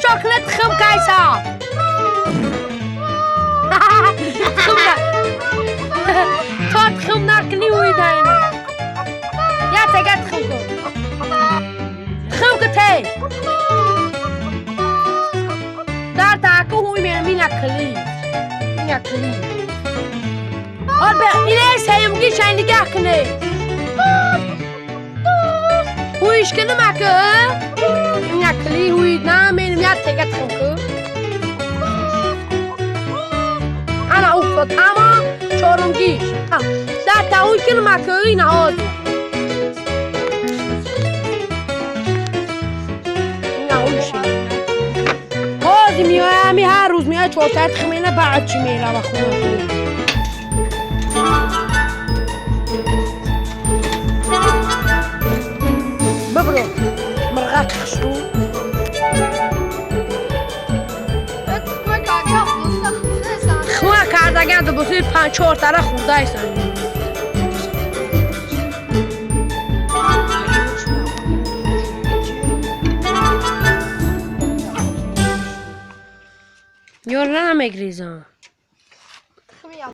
شوكولات خم كايسة خم خم ناكلي ويداينا يا تقعد خم كتاي دار تاكو هو مين أكلي أربع إليس هي مجيش عندي كأكني هو يشكل معك مين أكلي هو ينام مين تقعد خمك أنا أوفت أما شورم جيش دار تاوي كل معك ينعاد میای هر روز میای چهارتایت خمینه بعد چی میره و خونه ببرو مرغک خشو خواه کردگه ده بسید 5-4 تره خورده ایسان You're not a